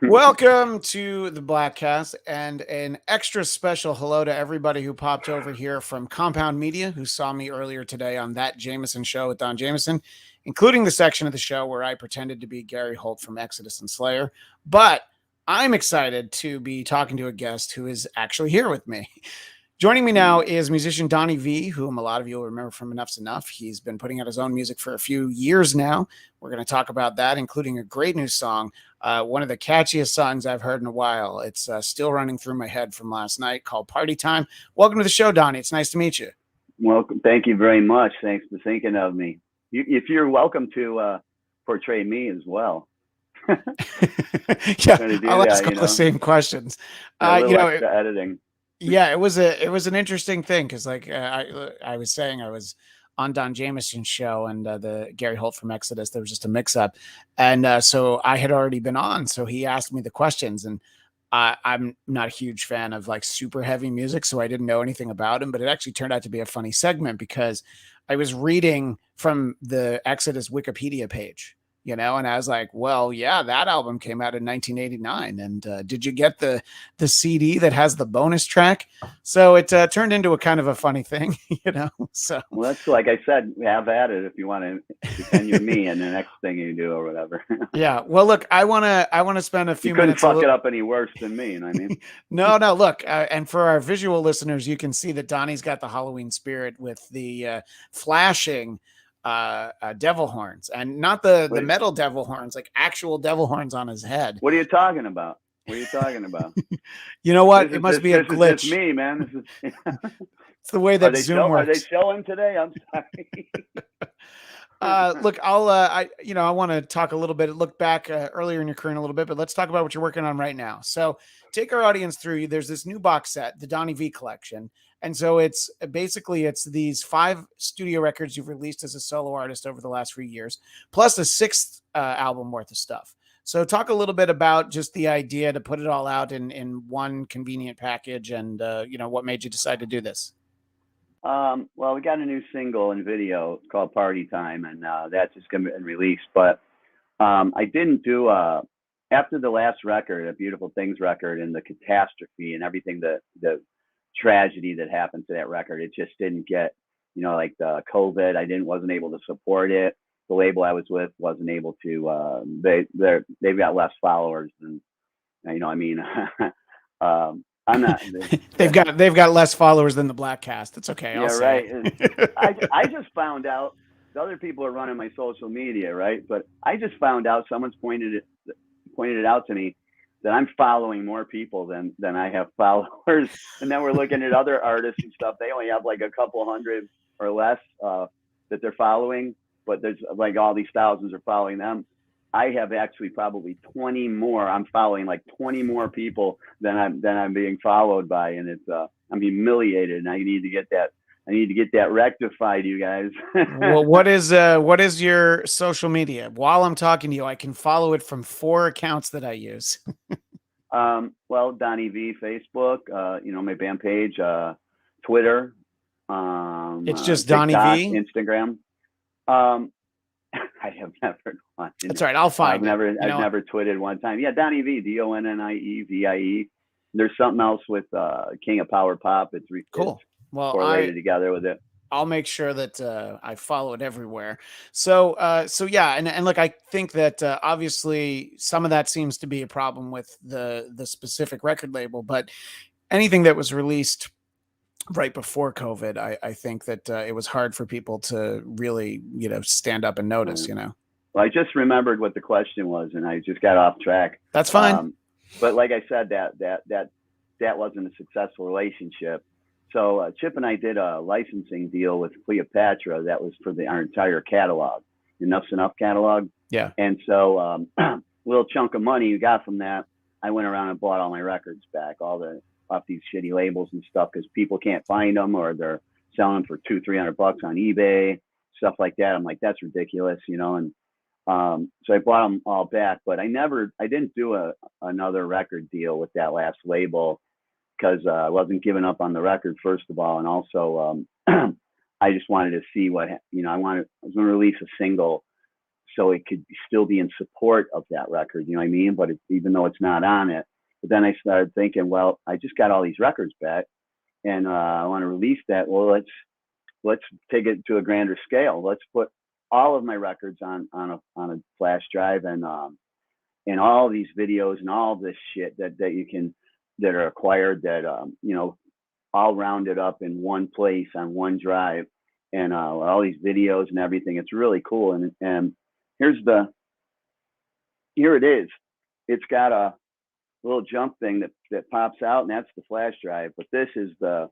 Welcome to the Bladtcast, and an extra special hello to everybody who popped over here from Compound Media, who saw me earlier today on That Jameson Show with Don Jameson, including the section of the show where I pretended to be Gary Holt from Exodus and Slayer. But I'm excited to be talking to a guest who is actually here with me. Joining me now is musician Donnie Vie, whom a lot of you will remember from Enough's Enough. He's been putting out his own music for a few years now. We're going to talk about that, including a great new song, one of the catchiest songs I've heard in a while. It's still running through my head from last night, called Party Time. Welcome to the show, Donnie. It's nice to meet you. Welcome. Thank you very much. Thanks for thinking of me. If you're welcome to portray me as well. Yeah, I'll ask all the same questions. Extra editing. Yeah, it was an interesting thing because, like I was saying, I was on Don Jameson's show and the Gary Holt from Exodus. There was just a mix-up, and so I had already been on. So he asked me the questions, and I'm not a huge fan of like super heavy music, so I didn't know anything about him. But it actually turned out to be a funny segment because I was reading from the Exodus Wikipedia page. And I was like, well, yeah, that album came out in 1989. And did you get the CD that has the bonus track? So it turned into a kind of a funny thing, So well, that's like I said, have at it if you want to pretend you're me and the next thing you do or whatever. Yeah. Well, look, I want to spend a few minutes. You couldn't fuck it up any worse than me. I mean, no. Look, and for our visual listeners, you can see that Donnie's got the Halloween spirit with the flashing devil horns, and not the metal devil horns, like actual devil horns on his head. What are you talking about? You know what? It must be a glitch. It's me, man. It's the way that Zoom works. Are they showing today? I'm sorry. Look, I want to talk a little bit, look back earlier in your career a little bit, but let's talk about what you're working on right now. So take our audience through. There's this new box set, the Donnie Vie collection. And so it's these 5 studio records you've released as a solo artist over the last few years, plus a 6th album worth of stuff. So talk a little bit about just the idea to put it all out in one convenient package and, what made you decide to do this? Well, we got a new single and video called Party Time, and that's just going to be released. But I didn't do, after the last record, A Beautiful Things record, and the catastrophe and everything, the tragedy that happened to that record, it just didn't get, like the COVID. Wasn't able to support it. The label I was with wasn't able to. They've got less followers than, I'm not. They've got less followers than the Bladtcast. It's okay. Yeah, right. I just found out. The other people are running my social media, right? But I just found out someone's pointed it out to me that I'm following more people than I have followers. And then we're looking at other artists and stuff. They only have like a couple hundred or less that they're following, but there's like all these thousands are following them. I have actually probably 20 more. I'm following like 20 more people than I'm being followed by, and it's I'm humiliated. And I need to get that rectified, you guys. Well, what is your social media? While I'm talking to you, I can follow it from 4 accounts that I use. Well, Donnie Vie, Facebook, my band page, Twitter. It's just TikTok, Donnie Vie. Instagram. I have never. That's all right. I'll find. I've never tweeted one time. Yeah, Donnie Vie, DonnieVie. There's something else with King of Power Pop. It's cool. Well, correlated together with it. I'll make sure that I follow it everywhere. So yeah, and look, I think that obviously some of that seems to be a problem with the specific record label, but anything that was released right before COVID, I think that it was hard for people to really, stand up and notice, Well, I just remembered what the question was, and I just got off track. That's fine. But like I said, that wasn't a successful relationship. So Chip and I did a licensing deal with Cleopatra that was for our entire catalog, Enough's Enough catalog. Yeah. And so a little chunk of money you got from that, I went around and bought all my records back, off these shitty labels and stuff, because people can't find them, or they're selling them for $200-300 on eBay, stuff like that. I'm like, that's ridiculous, and so I bought them all back. But I didn't do another record deal with that last label, because I wasn't giving up on the record, first of all, and also I just wanted to see what I was going to release a single so it could still be in support of that record. You know what I mean? But even though it's not on it. But then I started thinking, well, I just got all these records back, and I want to release that. Well, let's take it to a grander scale. Let's put all of my records on a flash drive, and all these videos and all this shit that are acquired, that all rounded up in one place on one drive, and all these videos and everything. It's really cool. And here it is. It's got a little jump thing that pops out, and that's the flash drive. But this is the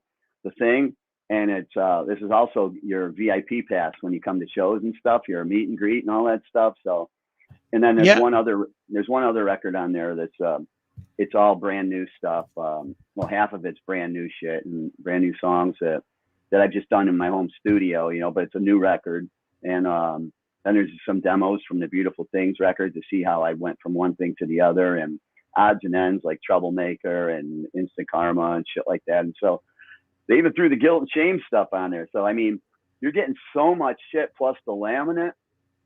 thing, and this is also your VIP pass when you come to shows and stuff, your meet and greet and all that stuff. So, and then there's one other record on there that's it's all brand new stuff. Well, half of it's brand new shit and brand new songs that I've just done in my home studio, but it's a new record. And then there's some demos from the Beautiful Things record to see how I went from one thing to the other, and odds and ends like Troublemaker and Instant Karma and shit like that. And so they even threw the Guilt and Shame stuff on there. So, I mean, you're getting so much shit plus the laminate.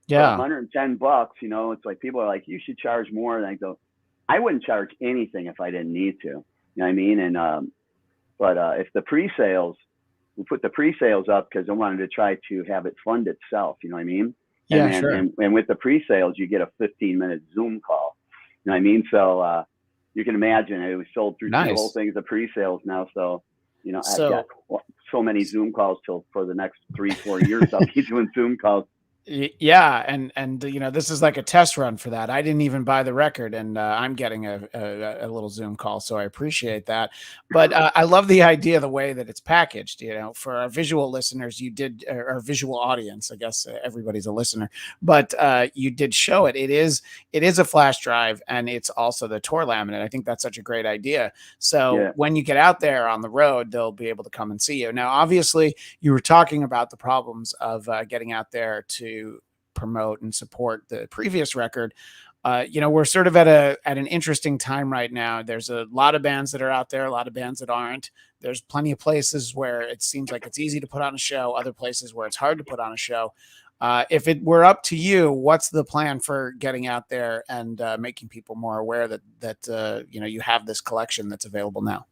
Yeah. For $110, it's like people are like, you should charge more. And I go, I wouldn't charge anything if I didn't need to. You know what I mean? And, but if the pre-sales, we put the pre-sales up because I wanted to try to have it fund itself. You know what I mean? Yeah, and, sure. And with the pre-sales, you get a 15-minute Zoom call. You know what I mean? So you can imagine it was sold through the whole thing as a pre-sales now. So, I've got so many Zoom calls for the next 3-4 years. I'll be doing Zoom calls. Yeah, and this is like a test run for that. I didn't even buy the record, and I'm getting a little Zoom call, so I appreciate that. But I love the idea, the way that it's packaged. For our visual listeners, you did, or visual audience, I guess everybody's a listener, but you did show it. It is a flash drive, and it's also the tour laminate. I think that's such a great idea. So when you get out there on the road, they'll be able to come and see you. Now, obviously, you were talking about the problems of getting out there to promote and support the previous record. We're sort of at an interesting time right now. There's a lot of bands that are out there, a lot of bands that aren't. There's plenty of places where it seems like it's easy to put on a show, other places where it's hard to put on a show. If it were up to you, what's the plan for getting out there and making people more aware that you have this collection that's available now?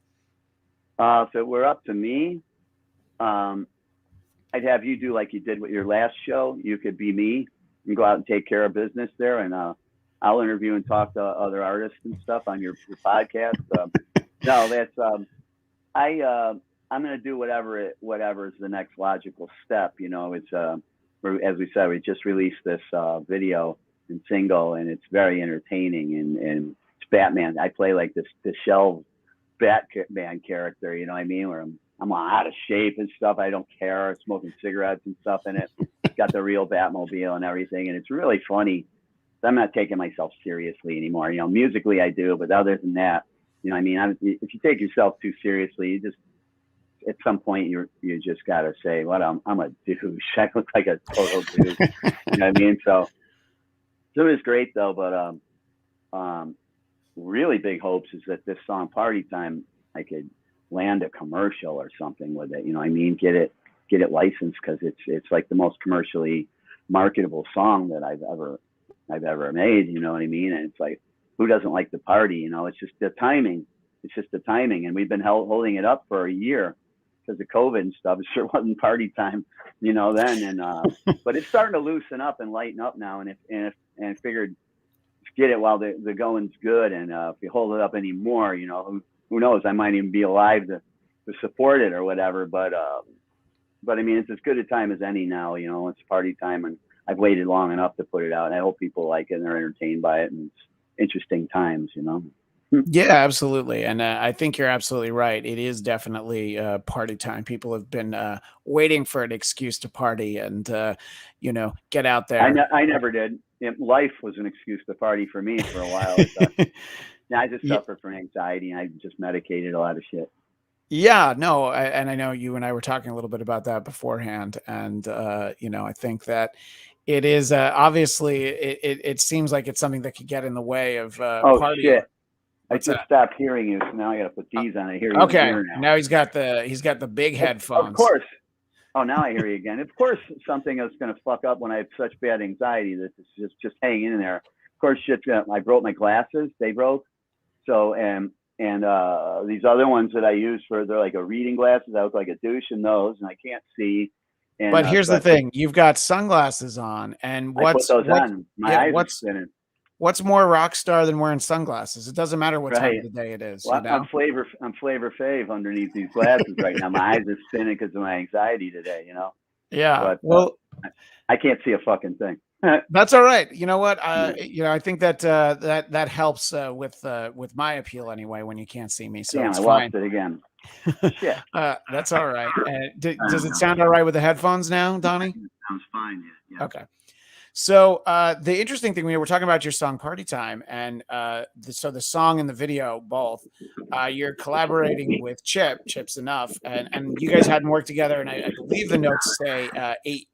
If it were up to me, I'd have you do like you did with your last show. You could be me and go out and take care of business there, and I'll interview and talk to other artists and stuff on your podcast. No, that's I'm gonna do whatever is the next logical step. It's as we said, we just released this video and single, and it's very entertaining, and it's Batman. I play like this shelved Batman character. You know what I mean? Where I'm out of shape and stuff. I don't care. Smoking cigarettes and stuff in it. It's got the real Batmobile and everything. And it's really funny. I'm not taking myself seriously anymore. Musically I do, but other than that, if you take yourself too seriously, you just, at some point you just got to say, what, I'm a douche. I look like a total douche. You know what I mean? So it was great though. But really big hopes is that this song Party Time, I could land a commercial or something with it. Get it licensed, because it's like the most commercially marketable song that I've ever made. You know what I mean? And it's like, who doesn't like the party? It's just the timing. And we've been holding it up for a year because of COVID and stuff. It sure wasn't party time, then. And but it's starting to loosen up and lighten up now. And figured, get it while the going's good. And if you hold it up anymore, who knows? I might even be alive to support it or whatever. But I mean, it's as good a time as any now. It's party time, and I've waited long enough to put it out. And I hope people like it and they're entertained by it, and it's interesting times. Yeah, absolutely. And I think you're absolutely right. It is definitely party time. People have been waiting for an excuse to party and, get out there. I never did. Life was an excuse to party for me for a while. I just suffered from anxiety, and I just medicated a lot of shit. Yeah, no. And I know you and I were talking a little bit about that beforehand. And, I think that it is obviously it seems like it's something that could get in the way of partying. Shit. I just stopped hearing you, so now I got to put these on. I hear you. Okay, now he's got the big headphones. Of course. Oh, now I hear you again. Of course, something that's going to fuck up when I have such bad anxiety that it's just hanging in there. Of course, shit. I broke my glasses. They broke. So and these other ones that I use they're like a reading glasses. I look like a douche in those, and I can't see. And But here's so the thing: you've got sunglasses on, and I put those on. My yeah, eyes are spinning. what's more rock star than wearing sunglasses? It doesn't matter what time Right. of the day it is, Well, I'm Flavor Fave underneath these glasses right now. My eyes are spinning because of my anxiety today. Yeah. But Well, I can't see a fucking thing. that's all right. You know what? I think that that helps with my appeal anyway when you can't see me, so Damn, it's I lost fine. it again. Shit. That's all right. Does it sound all right with the headphones now, Donnie? Sounds fine. Yeah. Okay. So the interesting thing, we were talking about your song "Party Time," and so the song and the video both. You're collaborating with Chip's Enough, and you guys hadn't worked together, and I believe the notes say 8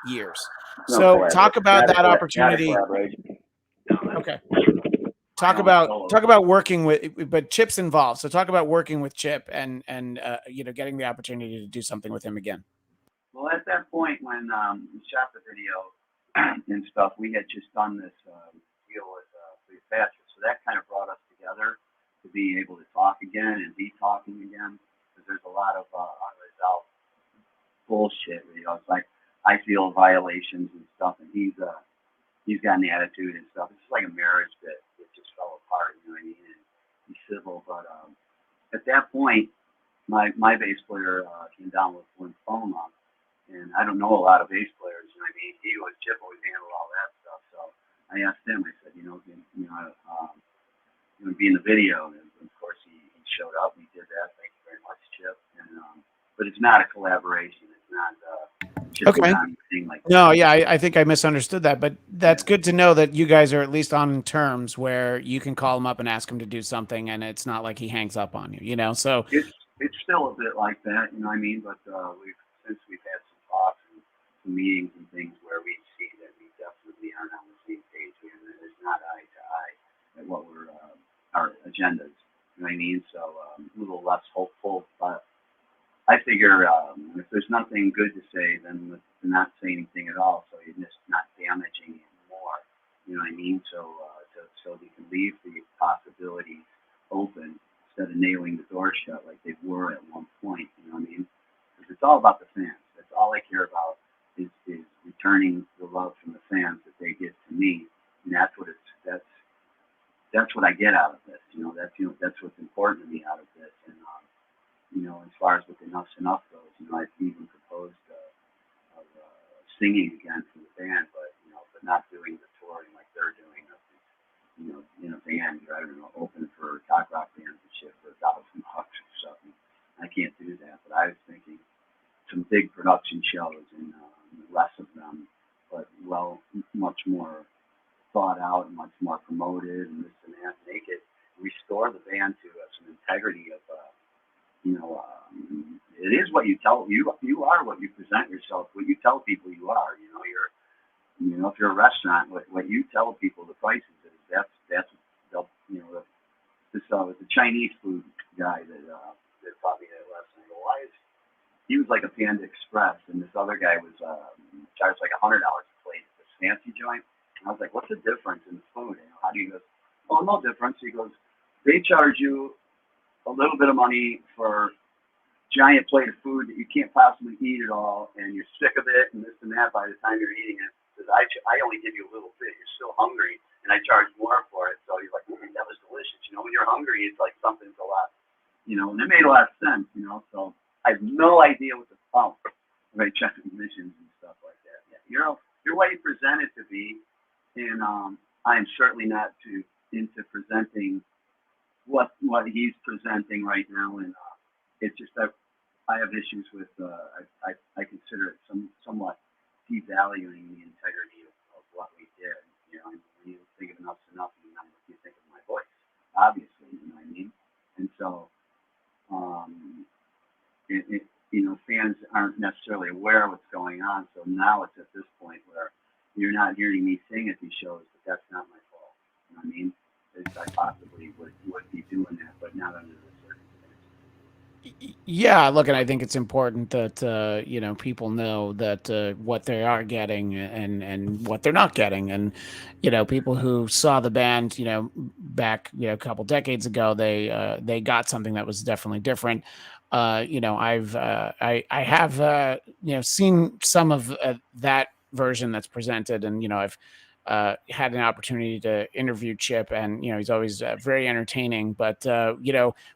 years. No So collaboration. talk about that Not a opportunity. collaboration. Okay. My own solo. Talk about working with, but Chip's involved. So talk about working with Chip and getting the opportunity to do something with him again. Well, at that point when we shot the video and stuff, we had just done this deal with Thatcher, so that kind of brought us together to be able to talk again and be talking again. Because there's a lot of unresolved bullshit. It's like I feel violations and stuff, and he's got an attitude and stuff. It's just like a marriage that just fell apart. You know what I mean? And he's civil, but at that point, my bass player came down with lymphoma. And I don't know a lot of bass players. You know what I mean? Chip always handled all that stuff. So I asked him. I said, be in the video. And of course, he showed up. And he did that. Thank you very much, Chip. And but it's not a collaboration. It's not Chip Okay. anything like that. No, yeah, I think I misunderstood that, but that's good to know that you guys are at least on terms where you can call him up and ask him to do something, and it's not like he hangs up on you. So it's still a bit like that. You know what I mean? But since we've had some talks and some meetings and things where we see that we definitely aren't on the same page, and it's not eye to eye at what we're our agendas. You know what I mean? So a little less hopeful, but I figure if there's nothing good to say, then to not say anything at all, so you're just not damaging it more. You know what I mean? So so we can leave the possibilities open instead of nailing the door shut like they were at one point. You know what I mean? Because it's all about the fans. That's all I care about is returning the love from the fans that they get to me, and that's what I get out of this. That's what's important to me out of this. And as far as with Enough's Enough goes, I've even proposed of singing again for the band, but not doing the touring like they're doing. In a band, I don't know, open for cock rock bands and shit for $1,000 or something. I can't do that, but I was thinking some big production shows and less of them, but much more thought out and much more promoted and this and that. Make it restore the band to some integrity of. It is what you tell you are what you present yourself, what you tell people you are. If you're a restaurant, what you tell people the prices is that's they'll the Chinese food guy that taught me that lesson. Why is he was like a Panda Express, and this other guy was charged like $100 a plate at this fancy joint. And I was like, what's the difference in the food? How do you go? Oh, no difference. He goes, they charge you a little bit of money for giant plate of food that you can't possibly eat it all, and you're sick of it and this and that by the time you're eating it. Because I only give you a little bit. You're still hungry, and I charge more for it. So he's like, that was delicious. When you're hungry, it's like something's a lot. And it made a lot of sense. So I have no idea what the right checking missions and stuff like that. Yeah, you're what you present it to be, and I am certainly not into presenting what he's presenting right now, and it's just that I have issues with. I consider it somewhat devaluing the integrity of what we did. When you think of Enough's Enough, you think of my voice, obviously. You know what I mean? And so, fans aren't necessarily aware of what's going on. So now it's at this point where you're not hearing me sing at these shows, but that's not my fault. You know what I mean? I possibly would be doing that, but not under the circumstances. Yeah, look, and I think it's important that people know that what they are getting and what they're not getting, and people who saw the band back a couple decades ago, they got something that was definitely different. I have seen some of that version that's presented, and I've had an opportunity to interview Chip, and he's always very entertaining. But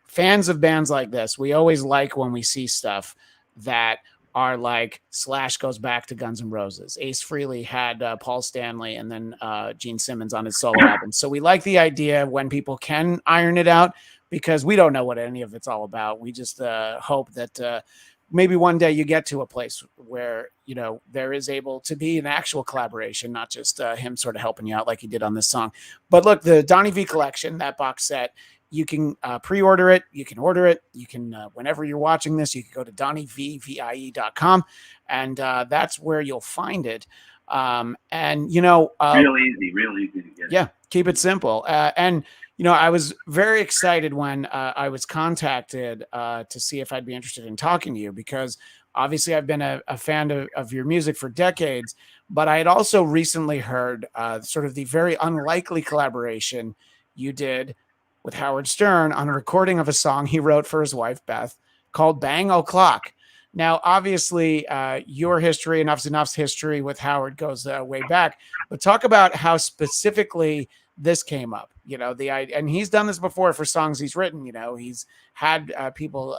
fans of bands like this, we always like when we see stuff that are like Slash goes back to Guns N' Roses. Ace Frehley had Paul Stanley and then Gene Simmons on his solo album. So we like the idea when people can iron it out, because we don't know what any of it's all about. We just hope that maybe one day you get to a place where there is able to be an actual collaboration, not just him sort of helping you out like he did on this song. But look, the Donnie Vie collection, that box set, you can pre-order it. You can order it. You can, whenever you're watching this, you can go to DonnieVie.com, and that's where you'll find it. And real easy to get. Yeah, keep it simple. And I was very excited when I was contacted to see if I'd be interested in talking to you, because obviously I've been a fan of your music for decades, but I had also recently heard sort of the very unlikely collaboration you did with Howard Stern on a recording of a song he wrote for his wife, Beth, called Bang O'Clock. Now, obviously, your history and Enough's history with Howard goes way back, but talk about how specifically this came up. And he's done this before for songs he's written. He's had people,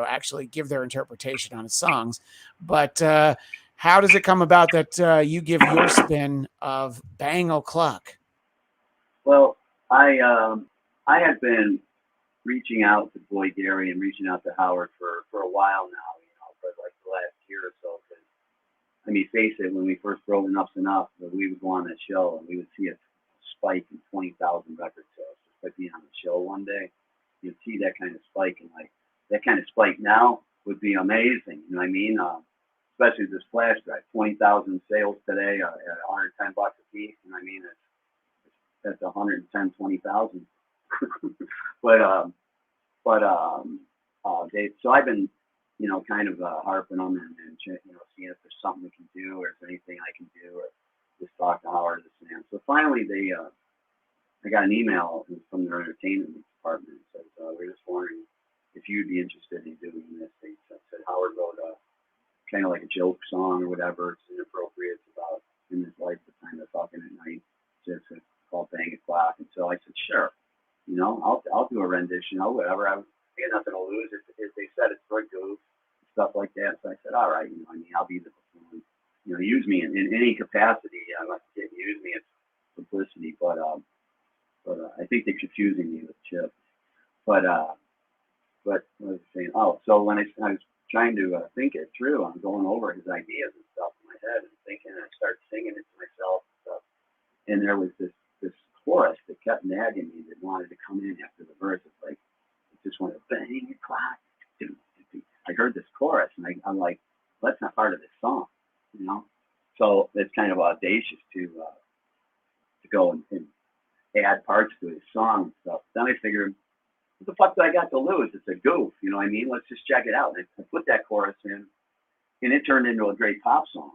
actually give their interpretation on his songs. But how does it come about that you give your spin of Bang O'Clock? Well, I have been reaching out to Boy Gary and reaching out to Howard for a while now, for like the last year or so. Cause, I mean, face it, when we first wrote Enough's Enough, we would go on that show and we would see a spike in 20,000 record sales just by being on the show one day. You'd see that kind of spike, and like that kind of spike now would be amazing. You know what I mean? Especially this flash drive, 20,000 sales today at $110 a piece. You know what I mean? That's 110, 20,000. but so I've been, kind of harping on them and seeing if there's something we can do, or if there's anything I can do, or just talk to Howard this and that. So finally, I got an email from their entertainment department that says, we're just wondering if you'd be interested in doing this. They said Howard wrote a kind of like a joke song or whatever. It's inappropriate. It's about in his life the time they're talking at night. It's called Bang O'Clock. And so I said, sure. I'll do a rendition. Whatever. I got nothing to lose. If they said it's for a goof, stuff like that. So I said, all right. I'll be the performer. Use me in any capacity. I like to use me as publicity, but I think they're confusing me with Chip. But what was I saying? Oh, so when I was trying to think it through, I'm going over his ideas and stuff in my head and thinking, and I started singing it to myself and stuff. And there was this chorus that kept nagging me that wanted to come in after the verse. It's like, it just wanted to bang your clock. I heard this chorus, and I'm like, well, that's not part of this song, So it's kind of audacious to go and add parts to his song and stuff. Then I figured, what the fuck do I got to lose? It's a goof, you know what I mean? Let's just check it out. And I put that chorus in, and it turned into a great pop song.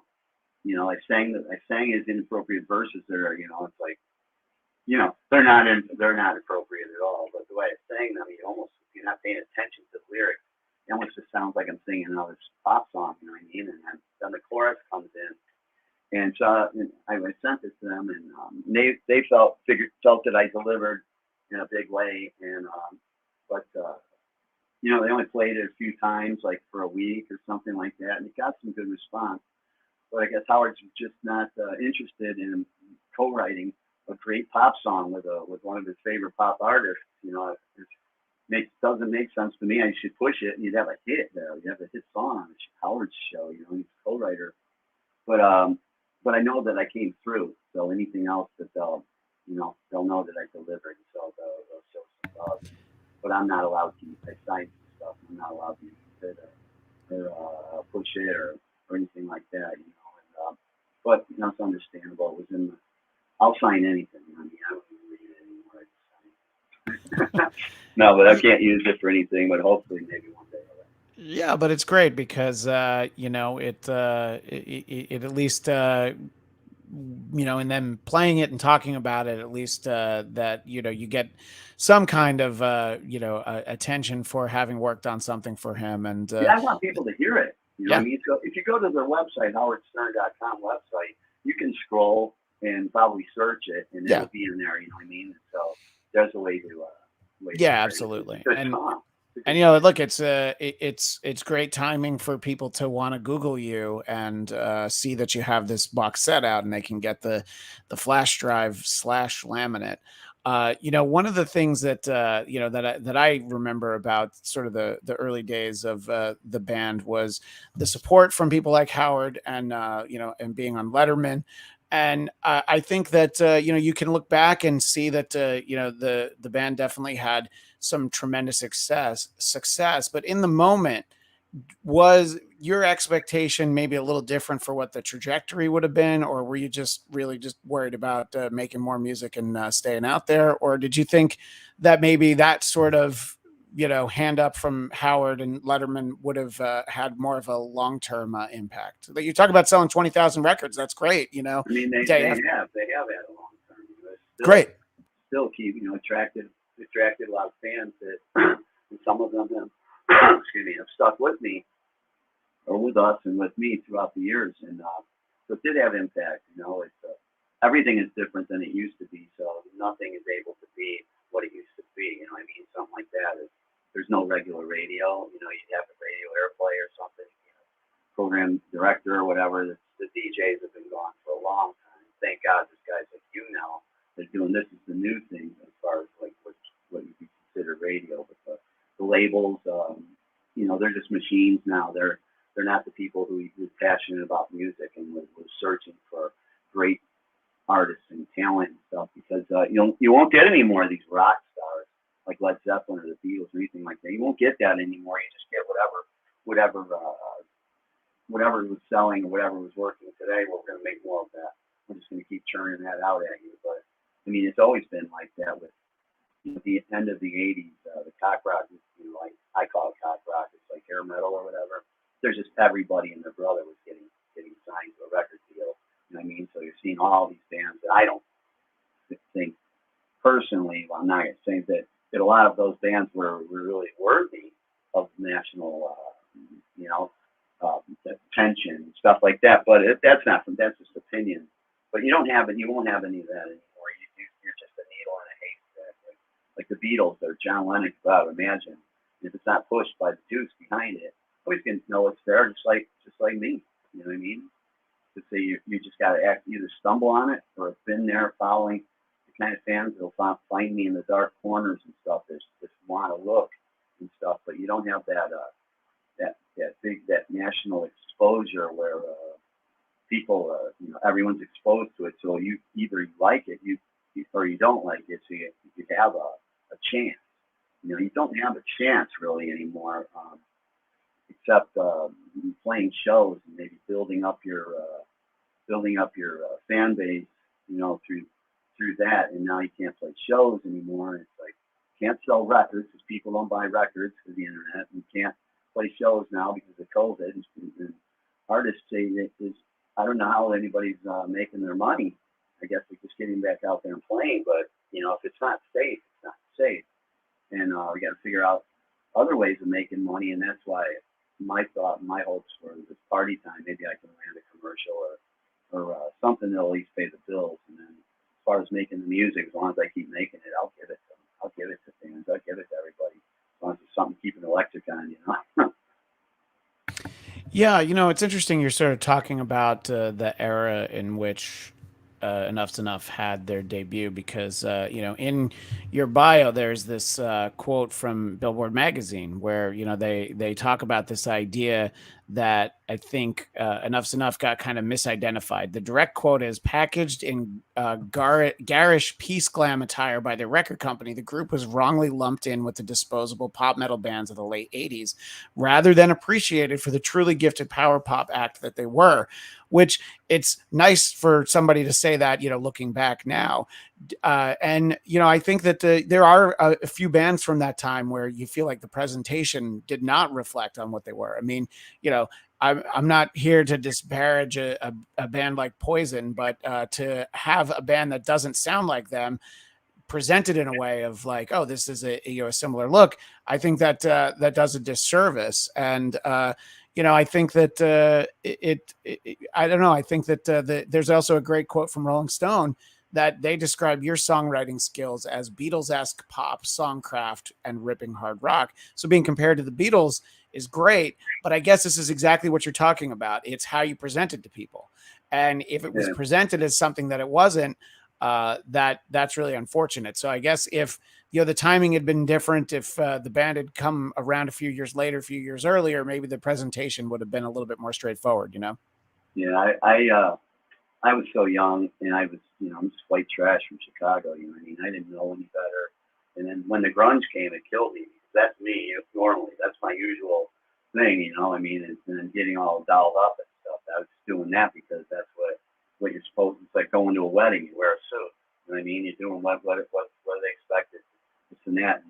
I sang his inappropriate verses there. It's like, they're not appropriate at all. But the way I sang them, if you're not paying attention to the lyrics, it almost just sounds like I'm singing another pop song. You know what I mean? And then the chorus comes in, and so I sent it to them, and they felt that I delivered in a big way, and but they only played it a few times, like for a week or something like that, and it got some good response. But I guess Howard's just not interested in co-writing a great pop song with one of his favorite pop artists. It doesn't make sense to me. I should push it, and you'd have a hit there. You'd have a hit song on Howard's show. He's a co-writer. But I know that I came through. So anything else that they'll know that I delivered. So they'll show some love. But I'm not allowed to use sites and stuff. I'm not allowed to use it or push it or anything like that. But it's understandable. It was in the. I'll sign anything. I don't even read it anymore. I just sign it. No, but I can't use it for anything. But hopefully, maybe one day. Yeah, but it's great because it at least and then playing it and talking about it, at least that you get some kind of attention for having worked on something for him, and Yeah, I want people to hear it. You know what yeah, I mean? So if you go to their website, howardstern.com website, you can scroll and probably search it, and yeah, it'll be in there. You know what I mean? So there's a way to yeah, hear it. It's absolutely, a good song. It's a and good song. look, it's great timing for people to want to Google you and see that you have this box set out, and they can get the flash drive slash laminate. One of the things that that I remember about sort of the early days of the band was the support from people like Howard and and being on Letterman. And I think that you can look back and see that the band definitely had some tremendous success, but in the moment, was your expectation maybe a little different for what the trajectory would have been, or were you just really just worried about making more music and staying out there, or did you think that maybe that sort of hand up from Howard and Letterman would have had more of a long-term impact? Like, you talk about selling 20,000 records, that's great, I mean, day after. they have had a long term. You know, Great. still keep attracted a lot of fans that and some of them have excuse me have stuck with me or with us and with me throughout the years, and so it did have impact. It's everything is different than it used to be, so nothing is able to be what it used to be. You know what I mean? Something like that is there's no regular radio. You'd have a radio airplay or something. Program director or whatever. The DJs have been gone for a long time. Thank God this guy's like you now. They're doing this is the new thing as far as like what you could consider radio. But the labels, they're just machines now. They're not the people who was passionate about music and was searching for great artists and talent and stuff, because you won't get any more of these rock stars like Led Zeppelin or the Beatles or anything like that. You won't get that anymore. You just get whatever was selling or whatever was working today. We're going to make more of that. We're just going to keep churning that out at you. But I mean, it's always been like that with the end of the '80s. The cock rock, like I call it cock rock. It's like hair metal or whatever. There's just everybody and their brother was getting signed to a record deal. You know what I mean? So you're seeing all these bands that I don't think personally. Well, I'm not going to say that a lot of those bands were really worthy of national, attention and stuff like that. But that's just opinion. But you don't have it. You won't have any of that anymore. You're just a needle in a haystack. Like the Beatles or John Lennon. Wow, imagine if it's not pushed by the Dukes behind it. Always going to know it's there, just like me. You know what I mean? To say you just got to either stumble on it or have been there following the kind of fans that'll find me in the dark corners and stuff. That just want to look and stuff, but you don't have that national exposure where people, everyone's exposed to it. So you either you like it, or you don't like it. So you have a chance. You don't have a chance really anymore, except playing shows and maybe building up your fan base, through that. And now you can't play shows anymore. It's like can't sell records because people don't buy records for the internet. And you can't play shows now because of COVID. And artists say that I don't know how anybody's making their money. I guess they're just getting back out there and playing. But if it's not safe, it's not safe. And we got to figure out other ways of making money. And that's why my thought and my hopes for this party time, maybe I can land a commercial or something that'll at least pay the bills. And then as far as making the music, as long as I keep making it, I'll give it to them. I'll give it to fans. I'll give it to everybody. As long as it's something keeping the electric on. Yeah, it's interesting you're sort of talking about the era in which Enough's Enough had their debut, because in your bio there's this quote from Billboard magazine where they talk about this idea that I think Enough's Enough got kind of misidentified. The direct quote is, packaged in garish peace glam attire by the record company, the group was wrongly lumped in with the disposable pop metal bands of the late 80s, rather than appreciated for the truly gifted power pop act that they were, which it's nice for somebody to say that, looking back now. And, I think that there are a few bands from that time where you feel like the presentation did not reflect on what they were. I mean, I'm not here to disparage a band like Poison, but to have a band that doesn't sound like them presented in a way of like, oh, this is a similar look, I think that that does a disservice. And I think that I don't know. I think that there's also a great quote from Rolling Stone that they describe your songwriting skills as Beatles-esque pop, songcraft, and ripping hard rock. So being compared to the Beatles is great, but I guess this is exactly what you're talking about. It's how you present it to people. And if it was presented as something that it wasn't, that's really unfortunate. So I guess if the timing had been different, if the band had come around a few years later, a few years earlier, maybe the presentation would have been a little bit more straightforward. Yeah, I was so young, and I was, I'm just white trash from Chicago. I didn't know any better. And then when the grunge came, it killed me. That's me. Normally, that's my usual thing. And then getting all dolled up and stuff. I was doing that because that's what you're supposed to. It's like going to a wedding. You wear a suit. You're doing what they expected. This and that.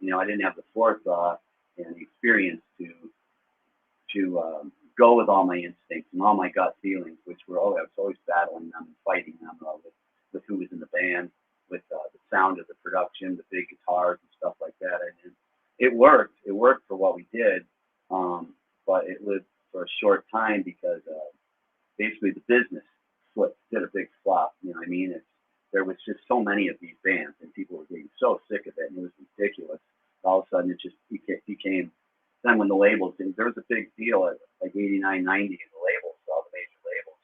And I didn't have the forethought and the experience to go with all my instincts and all my gut feelings, which were, I was always battling them and fighting them with who was in the band, with the sound of the production, the big guitars and stuff like that. And it worked. It worked for what we did, but it lived for a short time because basically the business did a big flop. There was just so many of these bands, and people were getting so sick of it, and it was ridiculous. All of a sudden, it just became. Then when the labels, there was a big deal at like 89, 90, and the labels, all the major labels,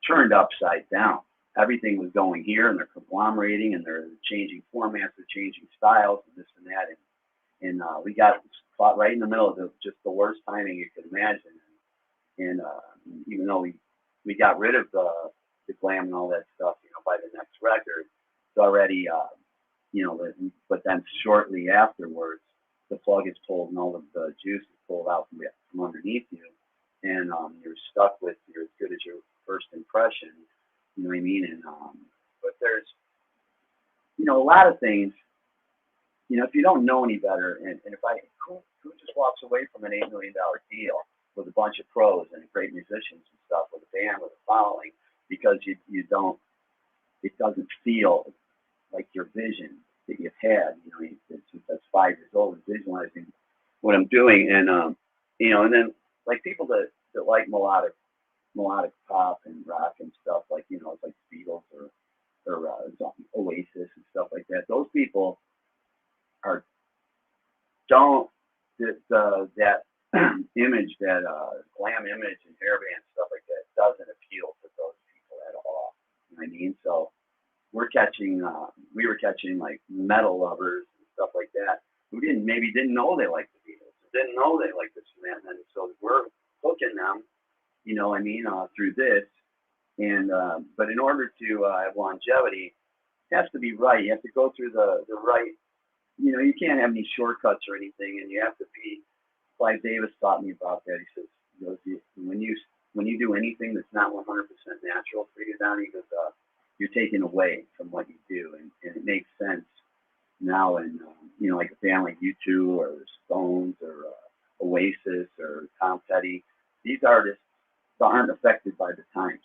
turned upside down. Everything was going here, and they're conglomerating, and they're changing formats, they're changing styles, and this and that. And we got caught right in the middle of just the worst timing you could imagine. And even though we got rid of the glam and all that stuff, by the next record, it's already, but then shortly afterwards, the plug is pulled and all of the juice is pulled out from underneath you, and you're stuck with you're as good as your first impression. You know what I mean? And but there's a lot of things. If you don't know any better, and if who just walks away from an $8 million deal with a bunch of pros and great musicians and stuff, with a band with a following, because you don't, it doesn't feel like your vision that you've had, since I was 5 years old, visualizing what I'm doing, and and then like people that like melodic pop and rock and stuff, like it's like Beatles or Oasis and stuff like that. Those people don't that image, that glam image and hairband stuff like that doesn't appeal to those people at all. You know what I mean? So we were catching like metal lovers and stuff like that who maybe didn't know they liked the Beatles, didn't know they liked this and that, and so we're hooking them, through this. And but in order to have longevity, it has to be right. You have to go through the right. You can't have any shortcuts or anything, and you have to be. Clive Davis taught me about that. He says, when you do anything that's not 100% natural for you, Donnie, because you're taking away from what you do, and it makes sense now. And like a band like U2 or Stones or Oasis or Tom Petty, these artists aren't affected by the times.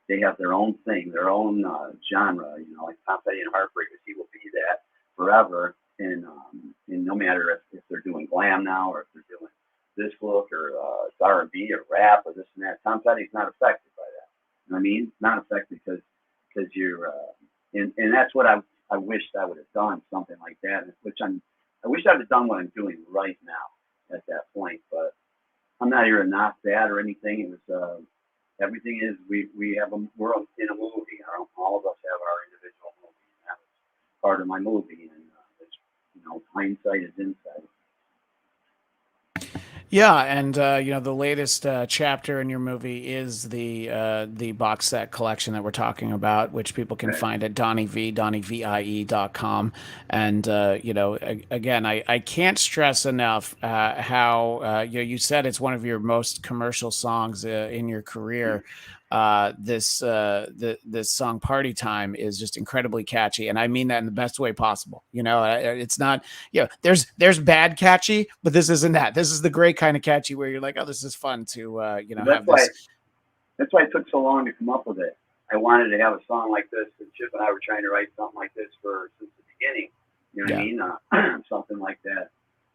They have their own thing, their own genre. Like Tom Petty and Heartbreakers, he will be that forever. And no matter if they're doing glam now or if they're doing this look or it's R&B or rap or this and that, Tom Petty's not affected by that. You know what I mean? Not affected because you're and that's what I wished I would have done, something like that. I wish I'd have done what I'm doing right now at that point. But I'm not here to knock that or anything. It was everything is we're in a movie. All of us have our individual movie, and that was part of my movie. And hindsight is insight. Yeah, and the latest chapter in your movie is the box set collection that we're talking about, which people can Right. find at DonnieVie.com. And again, I can't stress enough how you said it's one of your most commercial songs in your career. This song "Party Time" is just incredibly catchy, and I mean that in the best way possible. It's not, there's bad catchy, but this isn't that. This is the great kind of catchy where you're like, oh, this is fun to That's have why this. that's why it took so long to come up with it. I wanted to have a song like this, and Chip and I were trying to write something like this since the beginning. You know what Yeah, I mean? Something like that.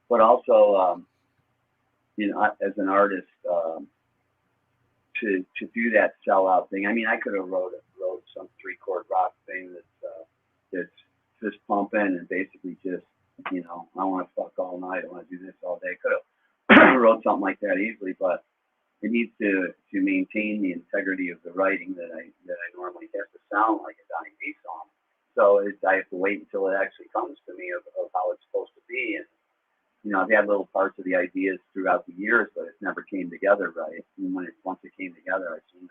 But also, as an artist, to do that sellout thing. I mean, I could have wrote some 3-chord rock thing that's just pumping and basically just, I want to fuck all night. I want to do this all day. Could have wrote something like that easily, but it needs to maintain the integrity of the writing that I normally have to sound like a Donnie Vie song. So I have to wait until it actually comes to me of how it's supposed to be. And I've had little parts of the ideas throughout the years, but it never came together right. And once it came together, I've seen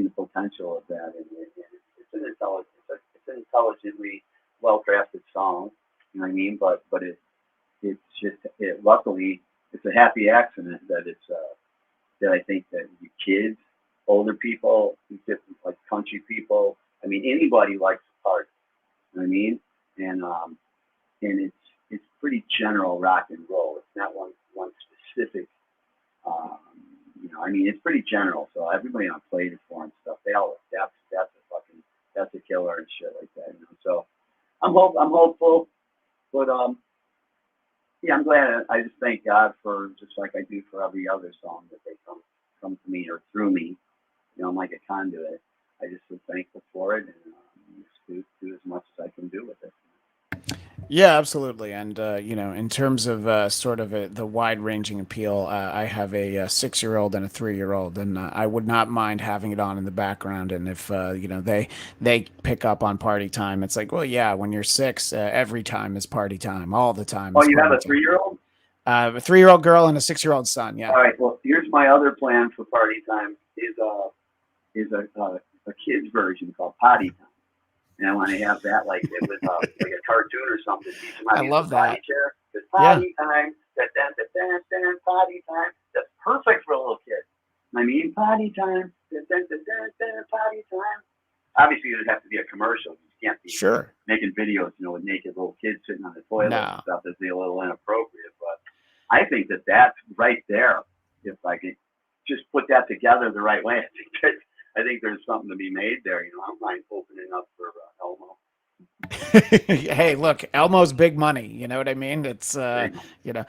the potential of that, and it's an intelligently well crafted song. You know what I mean? But it's just luckily it's a happy accident that it's that I think that the kids, older people, different like country people. I mean, anybody likes the party. You know what I mean? And it's pretty general rock and roll. It's not one specific. Um, I mean, it's pretty general. So everybody on played it for and stuff. They all that's a killer and shit like that. So I'm hopeful, but yeah, I'm glad. I just thank God for just like I do for every other song that they come to me or through me. I'm like a conduit. I just am thankful for it and just do as much as I can do with it. yeah, absolutely. And in terms of the wide-ranging appeal, I have a 6-year-old and a 3-year-old, and I would not mind having it on in the background. And if they pick up on party time, it's like, well, yeah, when you're 6, every time is party time, all the time Oh, is you have party a time. 3-year-old? A 3-year-old girl and a 6-year-old son. All Yeah. right. Well, here's my other plan for party time is a kids version called Potty Time. And I want to have that like it was like a cartoon or something. Teach them how I to use the love potty that. chair. It's Yeah. potty time. Potty time. That's perfect for a little kid. I mean, potty time. Potty time. Obviously, it would have to be a commercial. You can't be Sure. making videos, with naked little kids sitting on the toilet and No. stuff. That'd be a little inappropriate. But I think that's right there. If I could just put that together the right way, I think there's something to be made there. I'm mind opening up for Elmo. Hey, look, Elmo's big money. You know what I mean? It's Big. you know,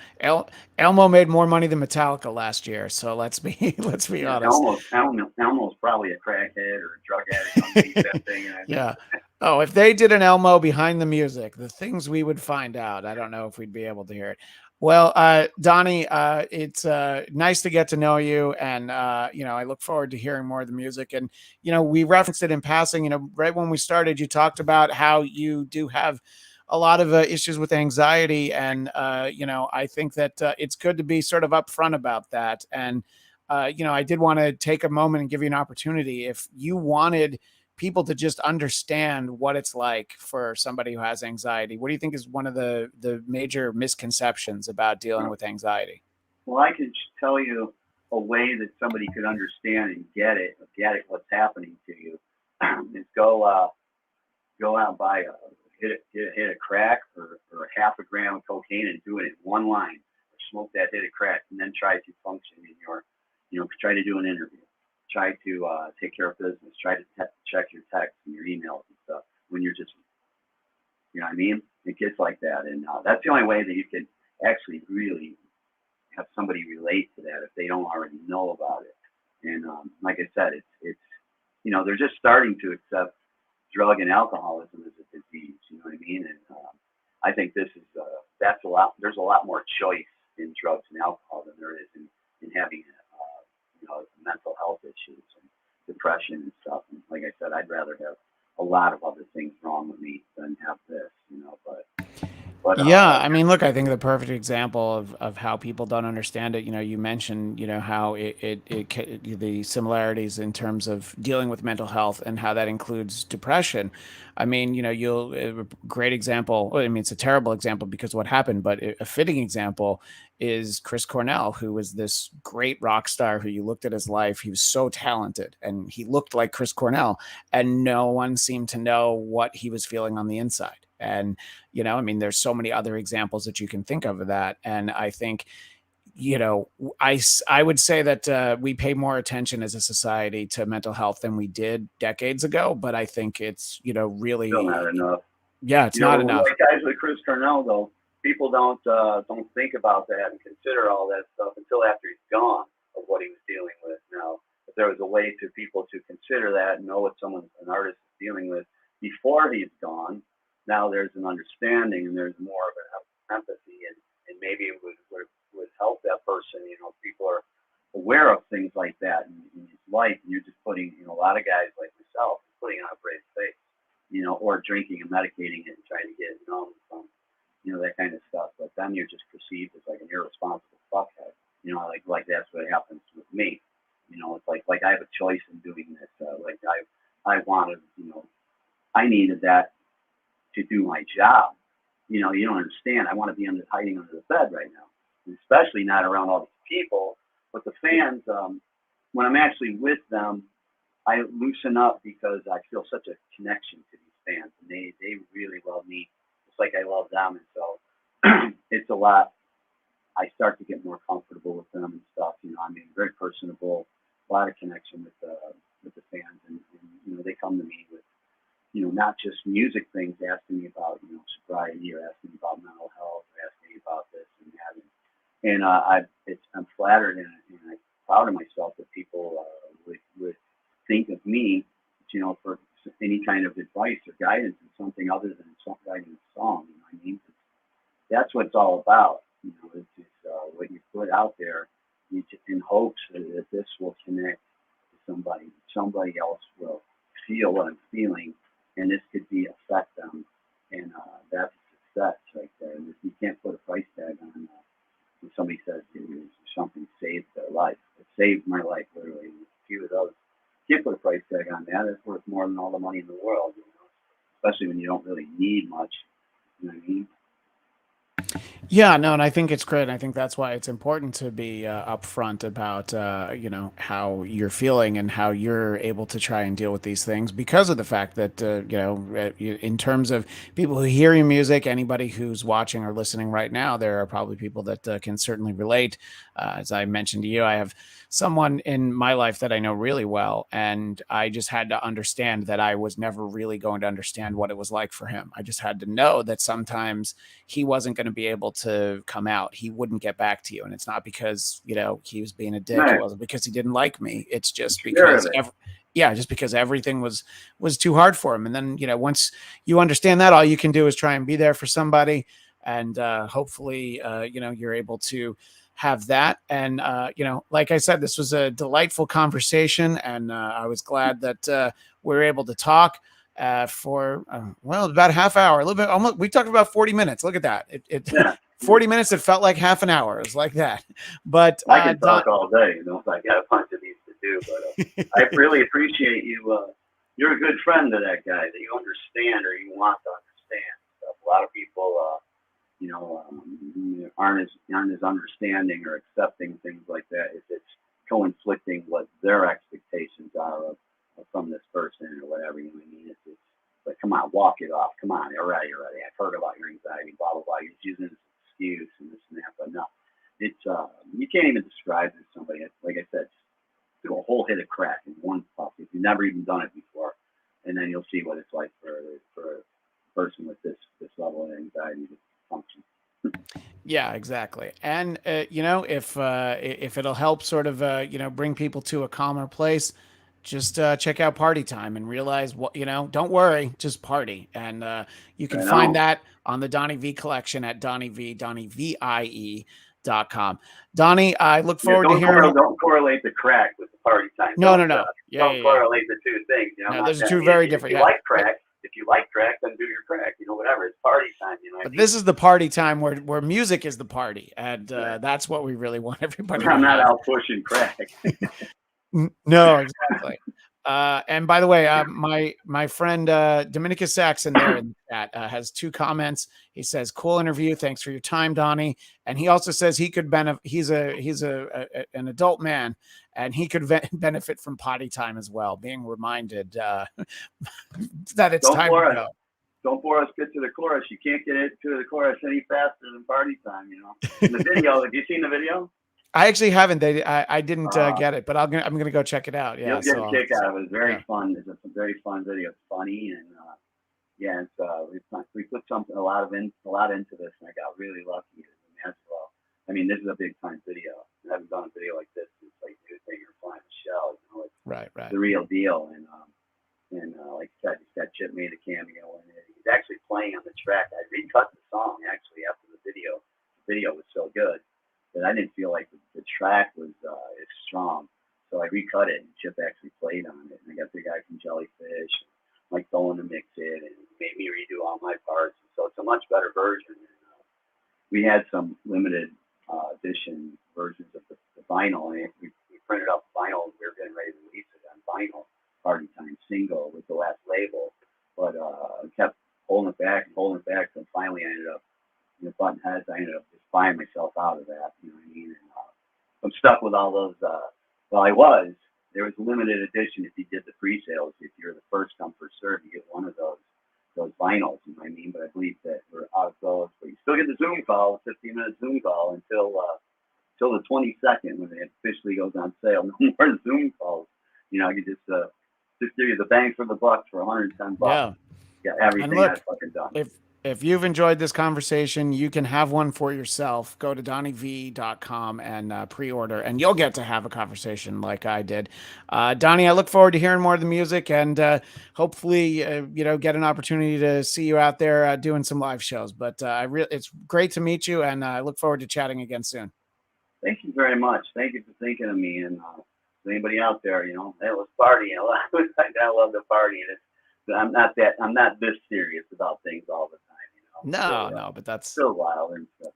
Elmo made more money than Metallica last year. So let's be let's be Yeah, honest. Elmo's probably a crackhead or a drug addict underneath that thing. And I think, Yeah. Oh, if they did an Elmo behind the music, the things we would find out, I don't know if we'd be able to hear it. Well, Donnie, it's nice to get to know you, and I look forward to hearing more of the music. And we referenced it in passing. Right when we started, you talked about how you do have a lot of issues with anxiety, and I think that it's good to be sort of upfront about that. And I did want to take a moment and give you an opportunity if you wanted people to just understand what it's like for somebody who has anxiety. What do you think is one of the major misconceptions about dealing with anxiety? well, I could tell you a way that somebody could understand and get it what's happening to you. Is go out and buy hit a crack or half a gram of cocaine and do it in one line. Or smoke that hit of crack and then try to function in your, try to do an interview. Try to take care of business. Try to check your texts and your emails and stuff when you're just, you know what I mean? It gets like that. And that's the only way that you can actually really have somebody relate to that if they don't already know about it. And like I said, it's they're just starting to accept drug and alcoholism as a disease. You know what I mean? And I think this is that's a lot. There's a lot more choice in drugs and alcohol than there is in having mental health issues and depression and stuff. And like I said, I'd rather have a lot of other things wrong with me than have this. But But Yeah, I mean, look, I think the perfect example of how people don't understand it. You mentioned, how the similarities in terms of dealing with mental health and how that includes depression. I mean, you'll a great example. Well, I mean, it's a terrible example because of what happened, but a fitting example is Chris Cornell, who was this great rock star who you looked at his life. He was so talented and he looked like Chris Cornell, and no one seemed to know what he was feeling on the inside. And I mean, there's so many other examples that you can think of that. And I think, I would say that we pay more attention as a society to mental health than we did decades ago. But I think it's, still not really, enough. yeah, it's not enough. Like guys like Chris Cornell, though, people don't think about that and consider all that stuff until after he's gone of what he was dealing with. Now, if there was a way to people to consider that and know what an artist is dealing with before he's gone, now there's an understanding and there's more of an empathy, and maybe it would help that person. People are aware of things like that in his life, and you're just putting, a lot of guys like myself, putting on a brave face, or drinking and medicating it and trying to get it numb from, that kind of stuff. But then you're just perceived as like an irresponsible fuckhead. Like that's what happens with me. It's like I have a choice in doing this. I wanted, I needed that to do my job. You don't understand. I want to be hiding under the bed right now, especially not around all these people. But the fans, when I'm actually with them, I loosen up because I feel such a connection to these fans, and they really love me just like I love them. And so it's a lot. I start to get more comfortable with them and stuff. I mean, very personable, a lot of connection with the fans, and they come to me with not just music things, asking me about sobriety, or asking me about mental health, or asking me about this and that, and I'm flattered and I'm proud of myself that people would think of me, for any kind of advice or guidance in something other than writing a song. I mean, that's what it's all about. It's just what you put out there, in hopes that this will connect to somebody. Somebody else will feel what I'm feeling, and this could affect them, and that's success right there. And you can't put a price tag on when somebody says something saved their life. It saved my life, literally. A few of those. You can't put a price tag on that. It's worth more than all the money in the world, especially when you don't really need much. You know what I mean? Yeah, no, and I think it's great. I think that's why it's important to be upfront about, how you're feeling and how you're able to try and deal with these things, because of the fact that, in terms of people who hear your music, anybody who's watching or listening right now, there are probably people that can certainly relate. As I mentioned to you, I have someone in my life that I know really well, and I just had to understand that I was never really going to understand what it was like for him. I just had to know that sometimes he wasn't going to be able to come out. He wouldn't get back to you. And it's not because, he was being a dick. Right. It wasn't because he didn't like me. It's just Sure because, just because everything was too hard for him. And then, once you understand that, all you can do is try and be there for somebody. And hopefully, you're able to have that. And, like I said, this was a delightful conversation. And I was glad that we were able to talk for about a half hour, a little bit. Almost, we talked about 40 minutes. Look at that. 40 minutes. It felt like half an hour. It was like that. But I can talk all day. If I got a bunch of these to do, but I really appreciate you. You're a good friend to that guy that you understand, or you want to understand stuff. A lot of people, aren't as understanding or accepting things like that if it's co-inflicting what their expectations are of from this person or whatever. You know what I mean? It's like, come on, walk it off. Come on, already. I've heard about your anxiety, blah blah blah. You're using this excuse and this and that, but no, it's you can't even describe it to somebody. Like I said, do a whole hit of crack in one puff if you've never even done it before, and then you'll see what it's like for a person with this level of anxiety to function. Yeah, exactly. And if it'll help sort of bring people to a calmer place, just check out Party Time and realize what, don't worry, just party. And you can find that on the Donnie V collection at DonnieVie.com. Donnie, I look forward to hearing. Don't correlate the crack with the Party Time. No. Don't correlate the two things. No, those are two very different. If you like crack, if you like crack, then do your crack, whatever. It's party time, But this is the party time where music is the party. And that's what we really want everybody to I'm not have. out pushing crack. No, exactly. And by the way, my friend Dominicus Saxon there in the chat has 2 comments. He says, "Cool interview. Thanks for your time, Donnie." And he also says he could benefit. He's an adult man, and he could benefit from potty time as well. Being reminded that it's time to go. Don't bore us. Get to the chorus. You can't get into the chorus any faster than party time. In the video, have you seen the video? I actually haven't. I didn't get it, but I'm gonna go check it out. Yeah, you'll get a kick out of it. It's very fun. It's a very fun video. It's funny, and we put a lot into this, and I got really lucky as well. I mean, this is a big time video. I haven't done a video like this since like New Thing or Flying Shell. It's right. The real deal, and like I said, he's got Chip made a cameo in it. He's actually playing on the track. I recut the song actually after the video. The video was so good that I didn't feel like the track was as strong. So I recut it, and Chip actually played on it. And I got the guy from Jellyfish, Mike Dolan to mix it, and made me redo all my parts. And so it's a much better version. And, we had some limited edition versions of the vinyl, and we printed up vinyl. We were getting ready to release it on vinyl, Party Time single with the last label, but I kept holding it back, and finally I ended up button heads. I ended up just buying myself out of that. You know what I mean? And, I'm stuck with all those. There was a limited edition if you did the pre-sales. If you're the first come first serve, you get one of those vinyls. You know what I mean? But I believe that we're out of those. But you still get the Zoom call, the 15-minute Zoom call until the 22nd when it officially goes on sale. No more Zoom calls. I could just give you the bang for the buck for $110. Yeah, everything that's fucking done. If you've enjoyed this conversation, you can have one for yourself. Go to DonnieVie.com and pre-order, and you'll get to have a conversation like I did. Donnie, I look forward to hearing more of the music, and hopefully, get an opportunity to see you out there doing some live shows. But it's great to meet you, and I look forward to chatting again soon. Thank you very much. Thank you for thinking of me. And anybody out there, hey, let's party. I love the party, and I'm not this serious about things all the time. No, but that's still wild and stuff.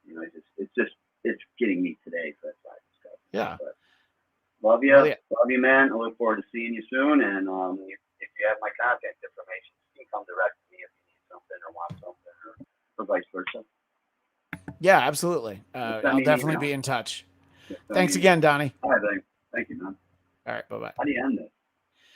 It's getting me today. So that's why I discussed. Yeah. But love you, love you, man. I look forward to seeing you soon. And if you have my contact information, you can come direct to me if you need something or want something, or vice versa. Yeah, absolutely. I'll definitely be in touch. Thanks again, Donnie. All right, thank you, man. All right, bye-bye. How do you end this?